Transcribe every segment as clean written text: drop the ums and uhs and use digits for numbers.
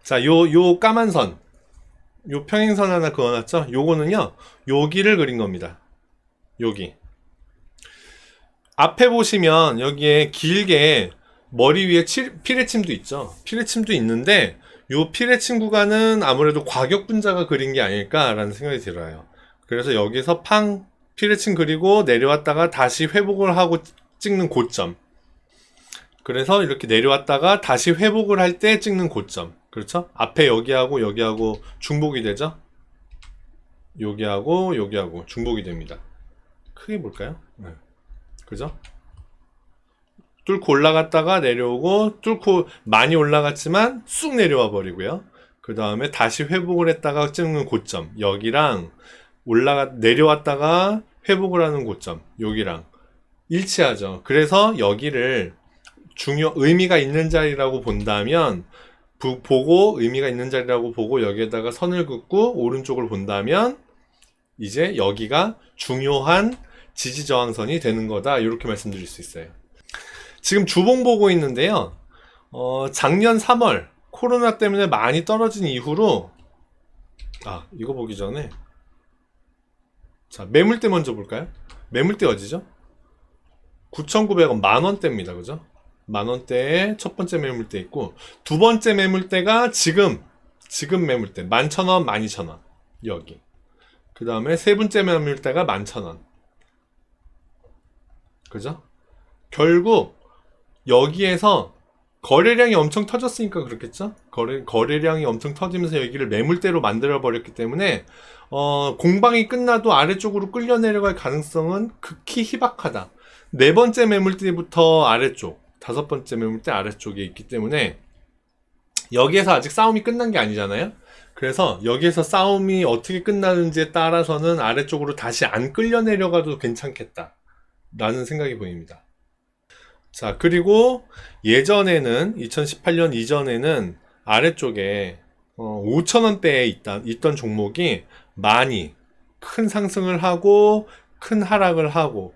자, 요 까만 선, 요 평행선 하나 그어놨죠? 요거는요, 여기를 그린 겁니다. 여기. 앞에 보시면 여기에 길게 머리 위에 피레침도 있죠. 피레침도 있는데 요 피레침 구간은 아무래도 과격분자가 그린 게 아닐까라는 생각이 들어요. 그래서 여기서 팡 피레침 그리고 내려왔다가 다시 회복을 하고 찍는 고점. 그래서 이렇게 내려왔다가 다시 회복을 할 때 찍는 고점. 그렇죠? 앞에 여기하고 여기하고 중복이 되죠? 여기하고 여기하고 중복이 됩니다. 크게 볼까요? 네. 그죠? 뚫고 올라갔다가 내려오고, 뚫고 많이 올라갔지만 쑥 내려와 버리고요. 그 다음에 다시 회복을 했다가 찍는 고점, 여기랑 내려왔다가 회복을 하는 고점, 여기랑 일치하죠. 그래서 여기를 의미가 있는 자리라고 본다면, 보고 의미가 있는 자리라고 보고 여기에다가 선을 긋고 오른쪽을 본다면 이제 여기가 중요한 지지저항선이 되는 거다, 이렇게 말씀드릴 수 있어요. 지금 주봉 보고 있는데요. 작년 3월 코로나 때문에 많이 떨어진 이후로, 이거 보기 전에 자, 매물대 먼저 볼까요? 매물대 어디죠? 9,900원, 만원대입니다. 그죠? 만원대에 첫 번째 매물대 있고, 두 번째 매물대가 지금 매물대 11,000원, 12,000원 여기. 그 다음에 세 번째 매물대가 11,000원. 그죠? 결국 여기에서 거래량이 엄청 터졌으니까 그렇겠죠? 거래량이 엄청 터지면서 여기를 매물대로 만들어 버렸기 때문에 공방이 끝나도 아래쪽으로 끌려 내려갈 가능성은 극히 희박하다. 네 번째 매물대부터 아래쪽, 다섯 번째 매물대 아래쪽에 있기 때문에 여기에서 아직 싸움이 끝난 게 아니잖아요. 그래서 여기에서 싸움이 어떻게 끝나는지에 따라서는 아래쪽으로 다시 안 끌려 내려가도 괜찮겠다 라는 생각이 보입니다. 자, 그리고 예전에는 2018년 이전에는 아래쪽에 5,000원대에 있던 종목이 많이 큰 상승을 하고 큰 하락을 하고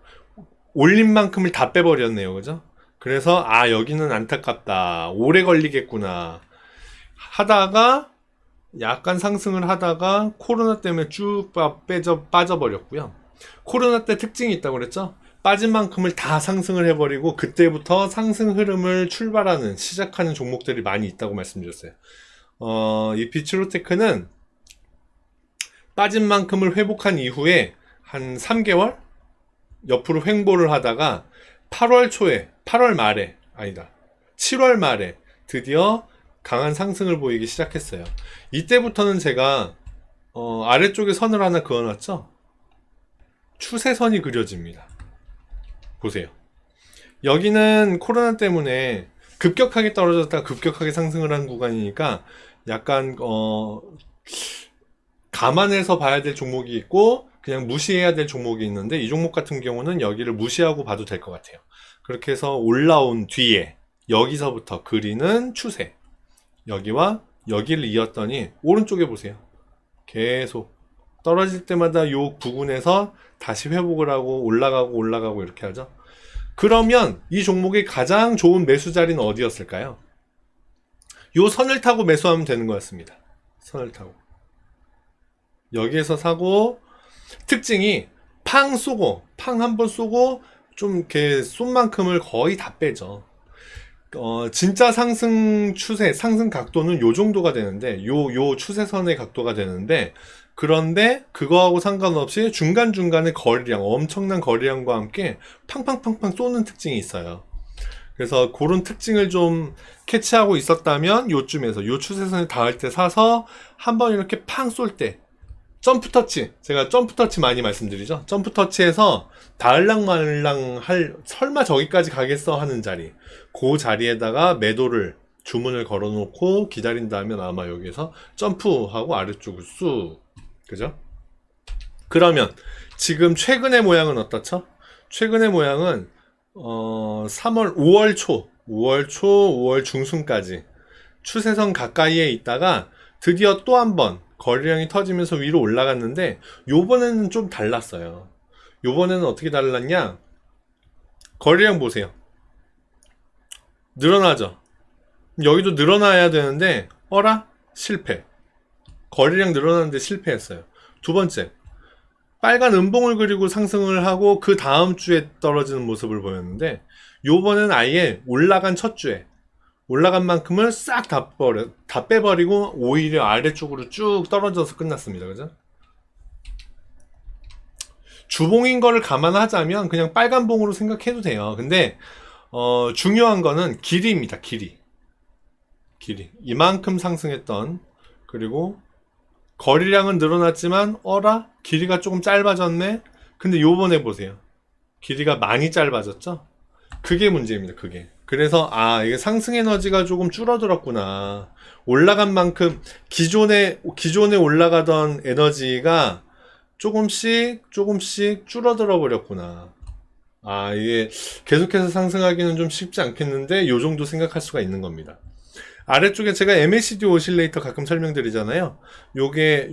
올린 만큼을 다 빼버렸네요. 그죠? 그래서 여기는 안타깝다, 오래 걸리겠구나 하다가 약간 상승을 하다가 코로나 때문에 쭉 빠져버렸고요. 코로나 때 특징이 있다고 그랬죠? 빠진 만큼을 다 상승을 해버리고 그때부터 상승 흐름을 시작하는 종목들이 많이 있다고 말씀드렸어요. 이 비츠로테크는 빠진 만큼을 회복한 이후에 한 3개월 옆으로 횡보를 하다가 7월 말에 드디어 강한 상승을 보이기 시작했어요. 이때부터는 제가 아래쪽에 선을 하나 그어놨죠? 추세선이 그려집니다. 보세요. 여기는 코로나 때문에 급격하게 떨어졌다가 급격하게 상승을 한 구간이니까 약간 감안해서 봐야 될 종목이 있고 그냥 무시해야 될 종목이 있는데, 이 종목 같은 경우는 여기를 무시하고 봐도 될 것 같아요. 그렇게 해서 올라온 뒤에 여기서부터 그리는 추세, 여기와 여기를 이었더니 오른쪽에 보세요. 계속 떨어질 때마다 요 부근에서 다시 회복을 하고 올라가고 이렇게 하죠. 그러면 이 종목의 가장 좋은 매수 자리는 어디였을까요? 요 선을 타고 매수하면 되는 거였습니다. 선을 타고 여기에서 사고, 특징이 팡 한 번 쏘고 좀 이렇게 쏜 만큼을 거의 다 빼죠. 진짜 상승 추세, 상승 각도는 요 정도가 되는데, 요 추세선의 각도가 되는데, 그런데 그거하고 상관없이 중간중간에 엄청난 거리량과 함께 팡팡팡팡 쏘는 특징이 있어요. 그래서 그런 특징을 좀 캐치하고 있었다면 요쯤에서 요 추세선에 닿을 때 사서 한번 이렇게 팡 쏠 때 점프터치, 제가 점프터치 많이 말씀드리죠. 점프터치에서 닿을랑 말랑 설마 저기까지 가겠어 하는 자리, 그 자리에다가 주문을 걸어놓고 기다린다면 아마 여기에서 점프하고 아래쪽을 쑥, 그죠? 그러면 지금 최근의 모양은 어떻죠? 최근의 모양은 5월 초, 5월 중순까지 추세선 가까이에 있다가 드디어 또 한 번 거래량이 터지면서 위로 올라갔는데, 요번에는 좀 달랐어요. 요번에는 어떻게 달랐냐? 거래량 보세요. 늘어나죠? 여기도 늘어나야 되는데, 어라? 실패. 거래량 늘어나는데 실패했어요. 두 번째, 빨간 음봉을 그리고 상승을 하고 그 다음 주에 떨어지는 모습을 보였는데, 요번엔 아예 올라간 첫 주에 올라간 만큼을 싹 다 빼버리고 오히려 아래쪽으로 쭉 떨어져서 끝났습니다. 그죠? 주봉인 거를 감안하자면 그냥 빨간 봉으로 생각해도 돼요. 근데 중요한 거는 길이입니다. 길이. 이만큼 상승했던, 그리고 거리량은 늘어났지만 어라? 길이가 조금 짧아졌네? 근데 요번에 보세요. 길이가 많이 짧아졌죠? 그게 문제입니다. 그게. 그래서 이게 상승 에너지가 조금 줄어들었구나. 올라간 만큼 기존에 올라가던 에너지가 조금씩 줄어들어 버렸구나. 이게 계속해서 상승하기는 좀 쉽지 않겠는데 요 정도 생각할 수가 있는 겁니다. 아래쪽에 제가 MACD 오실레이터 가끔 설명드리잖아요. 요게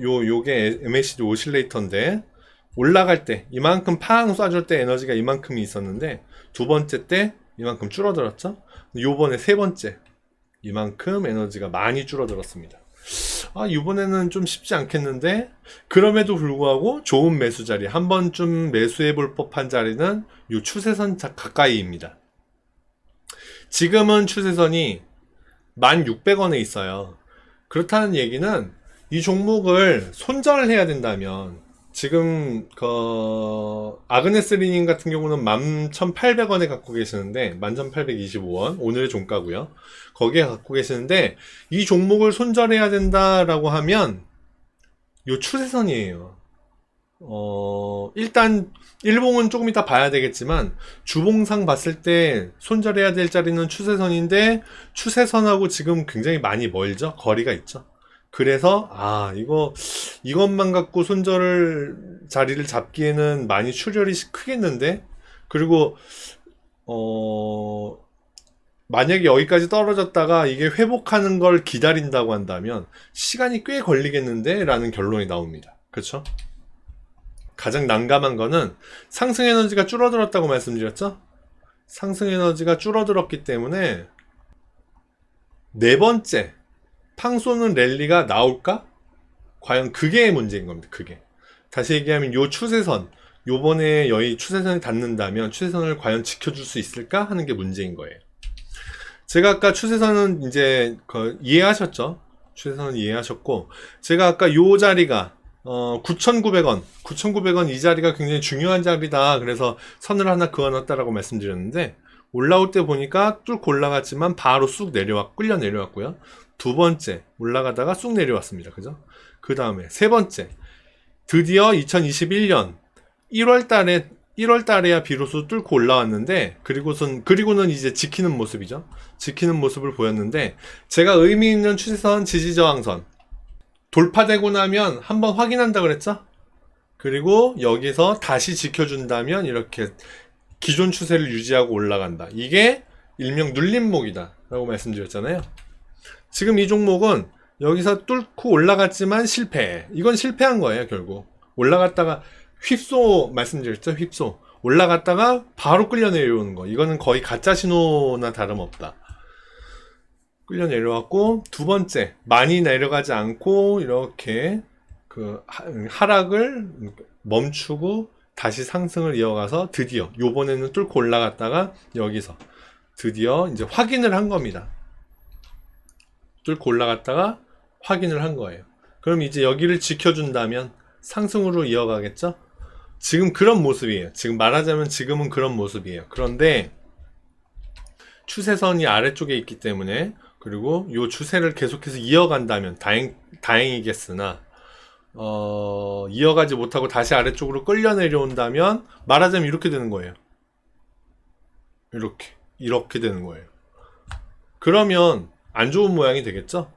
MACD 오실레이터인데, 올라갈 때 이만큼 팡 쏴줄 때 에너지가 이만큼이 있었는데 두 번째 때 이만큼 줄어들었죠. 요번에 세 번째 이만큼 에너지가 많이 줄어들었습니다. 이번에는 좀 쉽지 않겠는데, 그럼에도 불구하고 좋은 매수 자리, 한 번쯤 매수해 볼 법한 자리는 요 추세선 가까이입니다. 지금은 추세선이 1,600원에 있어요. 그렇다는 얘기는 이 종목을 손절을 해야 된다면, 지금 아그네스 리닝 같은 경우는 11,800원에 갖고 계시는데, 11,825원 오늘의 종가고요. 거기에 갖고 계시는데, 이 종목을 손절해야 된다라고 하면 요 추세선이에요. 일단 일봉은 조금 이따 봐야 되겠지만, 주봉상 봤을 때 손절해야 될 자리는 추세선인데, 추세선하고 지금 굉장히 많이 멀죠? 거리가 있죠? 그래서 이것만 갖고 손절 자리를 잡기에는 많이 출혈이 크겠는데, 그리고 만약에 여기까지 떨어졌다가 이게 회복하는 걸 기다린다고 한다면 시간이 꽤 걸리겠는데 라는 결론이 나옵니다. 그렇죠? 가장 난감한 거는 상승 에너지가 줄어들었다고 말씀드렸죠? 상승 에너지가 줄어들었기 때문에 네 번째 팡 쏘는 랠리가 나올까? 과연 그게 문제인 겁니다. 그게. 다시 얘기하면 요 추세선, 요번에 여기 추세선이 닿는다면 추세선을 과연 지켜줄 수 있을까? 하는 게 문제인 거예요. 제가 아까 추세선은 이제 이해하셨죠? 추세선은 이해하셨고, 제가 아까 요 자리가 9,900원, 9,900원 이 자리가 굉장히 중요한 자리다. 그래서 선을 하나 그어놨다라고 말씀드렸는데, 올라올 때 보니까 뚫고 올라갔지만 바로 쑥 끌려 내려왔고요. 두 번째 올라가다가 쑥 내려왔습니다. 그죠? 그 다음에 세 번째, 드디어 2021년 1월 달에야 비로소 뚫고 올라왔는데, 그리고는 이제 지키는 모습이죠. 지키는 모습을 보였는데, 제가 의미 있는 추세선, 지지저항선 돌파되고 나면 한번 확인한다 그랬죠? 그리고 여기서 다시 지켜준다면 이렇게 기존 추세를 유지하고 올라간다. 이게 일명 눌림목이다 라고 말씀드렸잖아요. 지금 이 종목은 여기서 뚫고 올라갔지만 실패. 이건 실패한 거예요. 결국 올라갔다가 휩소, 말씀드렸죠? 휩소 올라갔다가 바로 끌려 내려오는 거. 이거는 거의 가짜 신호나 다름없다. 끌려 내려왔고, 두 번째 많이 내려가지 않고 이렇게 하락을 멈추고 다시 상승을 이어가서 드디어 요번에는 뚫고 올라갔다가 여기서 드디어 이제 확인을 한 겁니다. 뚫고 올라갔다가 확인을 한 거예요. 그럼 이제 여기를 지켜준다면 상승으로 이어가겠죠? 지금 그런 모습이에요. 지금 말하자면 지금은 그런 모습이에요. 그런데 추세선이 아래쪽에 있기 때문에, 그리고 이 추세를 계속해서 이어간다면 다행이겠으나, 이어가지 못하고 다시 아래쪽으로 끌려 내려온다면 말하자면 이렇게 되는 거예요. 이렇게 되는 거예요. 그러면 안 좋은 모양이 되겠죠?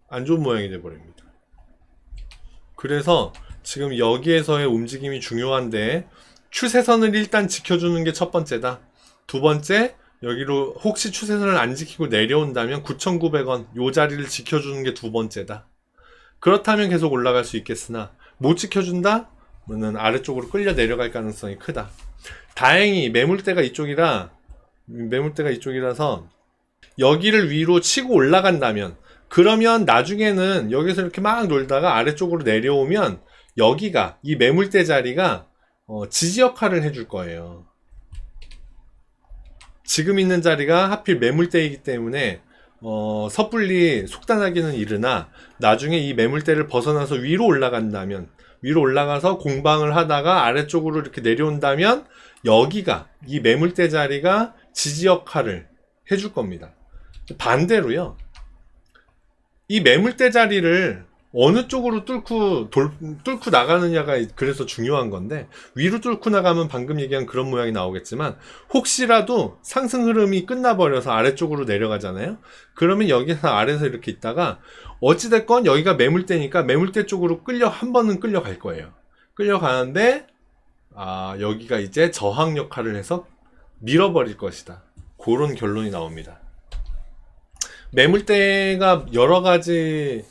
안 좋은 모양이 돼버립니다. 그래서 지금 여기에서의 움직임이 중요한데, 추세선을 일단 지켜주는 게 첫 번째다. 두 번째, 여기로 혹시 추세선을 안 지키고 내려온다면 9,900원 요 자리를 지켜주는 게 두 번째다. 그렇다면 계속 올라갈 수 있겠으나, 못 지켜준다? 그러면 아래쪽으로 끌려 내려갈 가능성이 크다. 다행히 매물대가 이쪽이라서 여기를 위로 치고 올라간다면, 그러면 나중에는 여기서 이렇게 막 놀다가 아래쪽으로 내려오면 여기가 이 매물대 자리가 지지 역할을 해줄 거예요. 지금 있는 자리가 하필 매물대이기 때문에 섣불리 속단하기는 이르나 나중에 이 매물대를 벗어나서 위로 올라간다면, 위로 올라가서 공방을 하다가 아래쪽으로 이렇게 내려온다면 여기가 이 매물대 자리가 지지 역할을 해줄 겁니다. 반대로요, 이 매물대 자리를 어느 쪽으로 뚫고 나가느냐가 그래서 중요한 건데, 위로 뚫고 나가면 방금 얘기한 그런 모양이 나오겠지만 혹시라도 상승 흐름이 끝나버려서 아래쪽으로 내려가잖아요. 그러면 여기서 아래에서 이렇게 있다가 어찌됐건 여기가 매물대니까 매물대 쪽으로 한 번은 끌려갈 거예요. 끌려가는데 여기가 이제 저항 역할을 해서 밀어버릴 것이다. 그런 결론이 나옵니다. 매물대가 여러 가지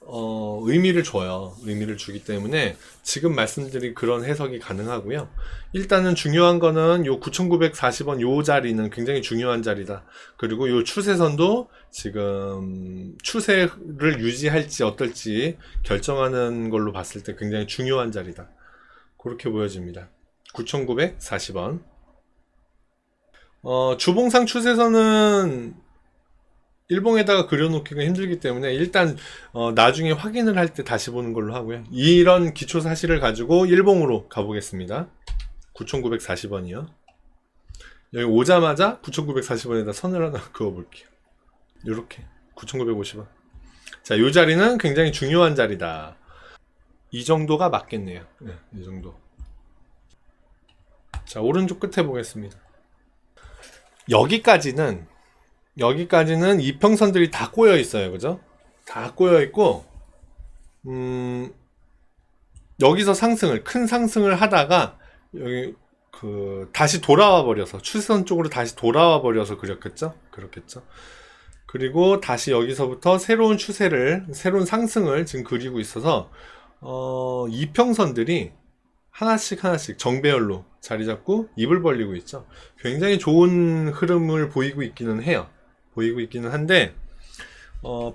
의미를 줘요. 의미를 주기 때문에 지금 말씀드린 그런 해석이 가능하고요. 일단은 중요한 거는 요 9,940원 요 자리는 굉장히 중요한 자리다. 그리고 요 추세선도 지금 추세를 유지할지 어떨지 결정하는 걸로 봤을 때 굉장히 중요한 자리다. 그렇게 보여집니다. 9,940원. 주봉상 추세선은 일봉에다가 그려놓기가 힘들기 때문에 일단 나중에 확인을 할 때 다시 보는 걸로 하고요. 이런 기초 사실을 가지고 일봉으로 가보겠습니다. 9,940원이요. 여기 오자마자 9,940원에다 선을 하나 그어볼게요. 요렇게 9,950원. 자, 요 자리는 굉장히 중요한 자리다. 이 정도가 맞겠네요. 네, 이 정도. 자, 오른쪽 끝에 보겠습니다. 여기까지는 이평선들이 다 꼬여 있어요. 그죠? 다 꼬여 있고, 여기서 큰 상승을 하다가, 여기, 다시 돌아와 버려서, 추세선 쪽으로 다시 돌아와 버려서 그렇겠죠? 그리고 다시 여기서부터 새로운 새로운 상승을 지금 그리고 있어서, 이평선들이 하나씩 정배열로 자리 잡고 입을 벌리고 있죠. 굉장히 좋은 흐름을 보이고 있기는 해요. 보이고 있기는 한데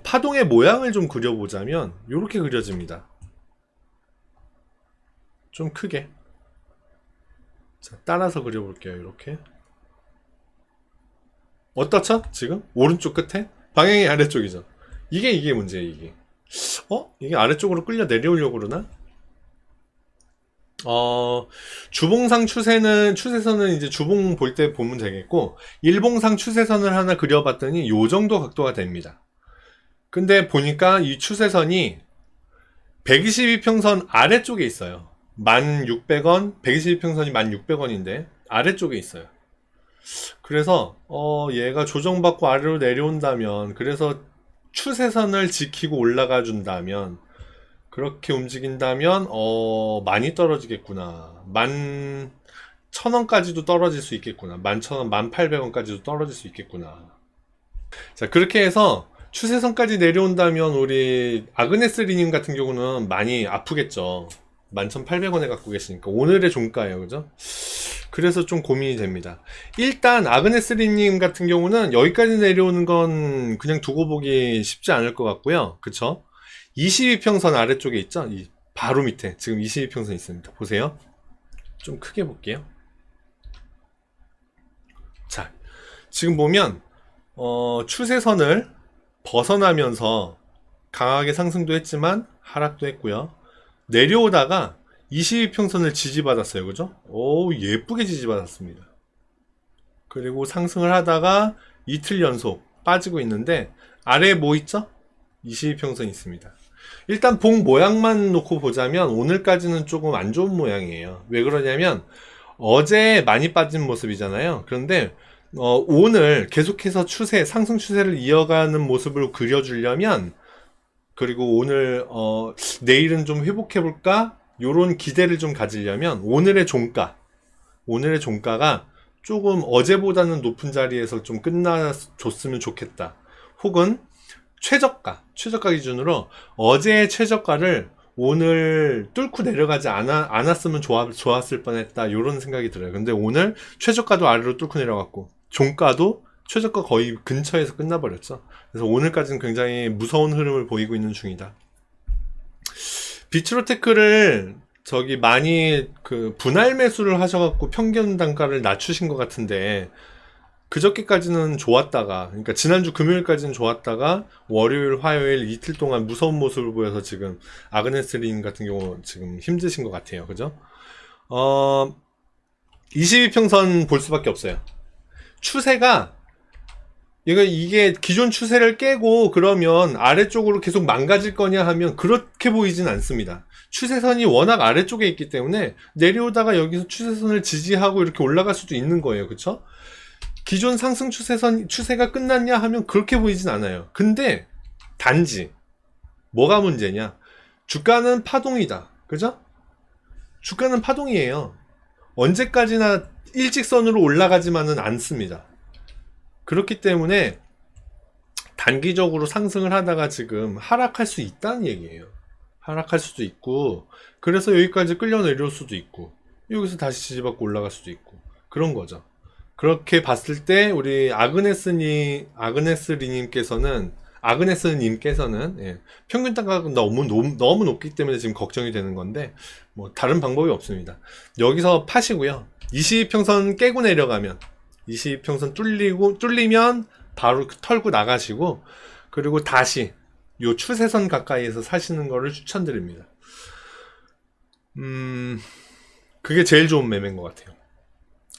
파동의 모양을 좀 그려보자면 이렇게 그려집니다. 좀 크게. 자, 따라서 그려볼게요. 이렇게. 어떻죠? 지금 오른쪽 끝에 방향이 아래쪽이죠. 이게 문제예요. 이게 아래쪽으로 끌려 내려오려고 그러나? 주봉상 추세선은 이제 주봉 볼 때 보면 되겠고, 일봉상 추세선을 하나 그려봤더니 요 정도 각도가 됩니다. 근데 보니까 이 추세선이 122평선 아래쪽에 있어요. 1,600원, 122평선이 1,600원인데 아래쪽에 있어요. 그래서 얘가 조정받고 아래로 내려온다면, 그래서 추세선을 지키고 올라가 준다면, 그렇게 움직인다면 많이 떨어지겠구나. 11,000원까지도 떨어질 수 있겠구나. 11,000원, 1,800원까지도 떨어질 수 있겠구나. 자, 그렇게 해서 추세선까지 내려온다면 우리 아그네스리님 같은 경우는 많이 아프겠죠. 11,800원에 갖고 계시니까 오늘의 종가예요. 그죠? 그래서 좀 고민이 됩니다. 일단 아그네스리님 같은 경우는 여기까지 내려오는 건 그냥 두고 보기 쉽지 않을 것 같고요. 그쵸? 22평선 아래쪽에 있죠? 이 바로 밑에 지금 22평선 있습니다. 보세요. 좀 크게 볼게요. 자, 지금 보면 추세선을 벗어나면서 강하게 상승도 했지만 하락도 했고요. 내려오다가 22평선을 지지받았어요. 그죠? 오, 예쁘게 지지받았습니다. 그리고 상승을 하다가 이틀 연속 빠지고 있는데 아래에 뭐 있죠? 22평선이 있습니다. 일단 봉 모양만 놓고 보자면 오늘까지는 조금 안 좋은 모양이에요. 왜 그러냐면 어제 많이 빠진 모습이잖아요. 그런데 오늘 계속해서 상승 추세를 이어가는 모습을 그려주려면, 그리고 오늘 내일은 좀 회복해볼까? 요런 기대를 좀 가지려면 오늘의 종가가 조금 어제보다는 높은 자리에서 좀 끝나줬으면 좋겠다. 혹은 최저가 기준으로 어제의 최저가를 오늘 뚫고 내려가지 않았으면 좋았을 뻔했다. 이런 생각이 들어요. 근데 오늘 최저가도 아래로 뚫고 내려갔고 종가도 최저가 거의 근처에서 끝나버렸죠. 그래서 오늘까지는 굉장히 무서운 흐름을 보이고 있는 중이다. 비트로테크를 저기 많이 그 분할 매수를 하셔갖고 평균 단가를 낮추신 것 같은데, 그저께까지는 좋았다가, 그러니까 지난주 금요일까지는 좋았다가 월요일 화요일 이틀 동안 무서운 모습을 보여서 지금 아그네스린 같은 경우 지금 힘드신 것 같아요. 그죠? 22평선 볼 수밖에 없어요. 추세가 이게 기존 추세를 깨고 그러면 아래쪽으로 계속 망가질 거냐 하면 그렇게 보이진 않습니다. 추세선이 워낙 아래쪽에 있기 때문에 내려오다가 여기서 추세선을 지지하고 이렇게 올라갈 수도 있는 거예요. 그쵸? 기존 상승 추세가 끝났냐 하면 그렇게 보이진 않아요. 근데 단지 뭐가 문제냐? 주가는 파동이다. 그죠? 주가는 파동이에요. 언제까지나 일직선으로 올라가지만은 않습니다. 그렇기 때문에 단기적으로 상승을 하다가 지금 하락할 수 있다는 얘기예요. 하락할 수도 있고, 그래서 여기까지 끌려 내려올 수도 있고, 여기서 다시 지지받고 올라갈 수도 있고, 그런 거죠. 그렇게 봤을 때 우리 아그네스님께서는 예, 평균 단가가 너무 높기 때문에 지금 걱정이 되는 건데, 뭐 다른 방법이 없습니다. 여기서 파시고요. 22평선 깨고 내려가면 22평선 뚫리면 바로 털고 나가시고, 그리고 다시 요 추세선 가까이에서 사시는 거를 추천드립니다. 그게 제일 좋은 매매인 것 같아요.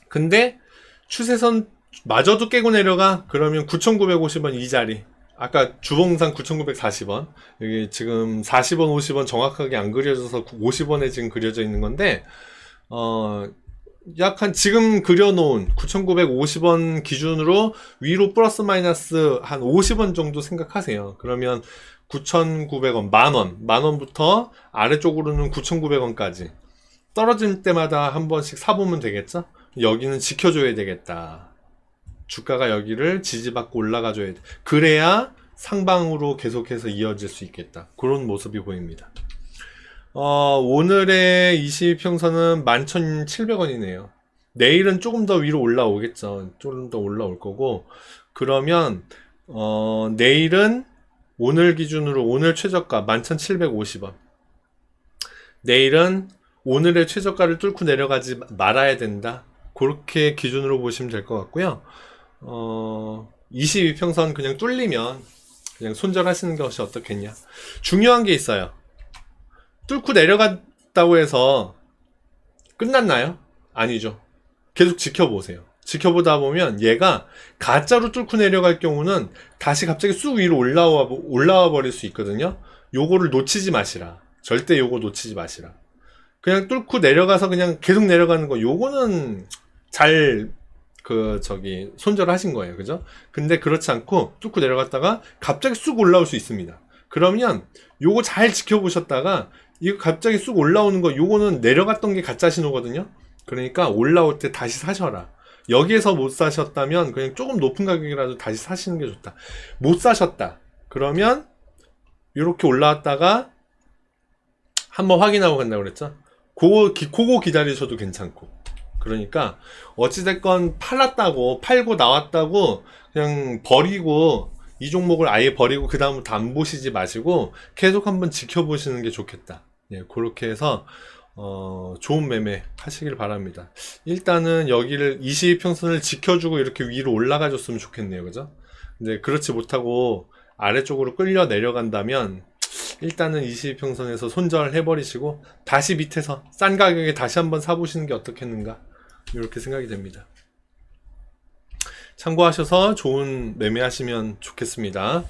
근데 추세선 마저도 깨고 내려가? 그러면 9,950원 이 자리, 아까 주봉상 9,940원, 여기 지금 40원 50원 정확하게 안 그려져서 50원에 지금 그려져 있는 건데, 약간 지금 그려놓은 9,950원 기준으로 위로 플러스 마이너스 한 50원 정도 생각하세요. 그러면 9,900원, 만원부터 아래쪽으로는 9,900원까지 떨어질 때마다 한 번씩 사보면 되겠죠? 여기는 지켜줘야 되겠다. 주가가 여기를 지지받고 올라가줘야 돼. 그래야 상방으로 계속해서 이어질 수 있겠다. 그런 모습이 보입니다. 오늘의 22평선은 11,700원이네요. 내일은 조금 더 위로 올라오겠죠. 조금 더 올라올 거고, 그러면 내일은 오늘 기준으로 오늘 최저가 11,750원. 내일은 오늘의 최저가를 뚫고 내려가지 말아야 된다. 그렇게 기준으로 보시면 될 것 같고요. 22평선 그냥 뚫리면 그냥 손절하시는 것이 어떻겠냐. 중요한 게 있어요. 뚫고 내려갔다고 해서 끝났나요? 아니죠. 계속 지켜보세요. 지켜보다 보면 얘가 가짜로 뚫고 내려갈 경우는 다시 갑자기 쑥 위로 올라와 버릴 수 있거든요. 요거를 놓치지 마시라. 절대 요거 놓치지 마시라. 그냥 뚫고 내려가서 그냥 계속 내려가는 거, 요거는 잘 손절하신 거예요. 그죠? 근데 그렇지 않고 뚫고 내려갔다가 갑자기 쑥 올라올 수 있습니다. 그러면 요거 잘 지켜보셨다가 이거 갑자기 쑥 올라오는 거, 요거는 내려갔던 게 가짜 신호거든요. 그러니까 올라올 때 다시 사셔라. 여기에서 못 사셨다면 그냥 조금 높은 가격이라도 다시 사시는 게 좋다. 못 사셨다. 그러면 이렇게 올라왔다가 한번 확인하고 간다고 그랬죠. 그거 기다리셔도 괜찮고. 그러니까 어찌됐건 팔고 나왔다고 그냥 버리고, 이 종목을 아예 버리고 그 다음부터 안 보시지 마시고 계속 한번 지켜보시는 게 좋겠다. 예, 그렇게 해서 좋은 매매 하시길 바랍니다. 일단은 여기를 22평선을 지켜주고 이렇게 위로 올라가 줬으면 좋겠네요. 그죠? 근데 그렇지 못하고 아래쪽으로 끌려 내려간다면 일단은 22평선에서 손절해 버리시고 다시 밑에서 싼 가격에 다시 한번 사보시는 게 어떻겠는가, 이렇게 생각이 됩니다. 참고하셔서 좋은 매매하시면 좋겠습니다.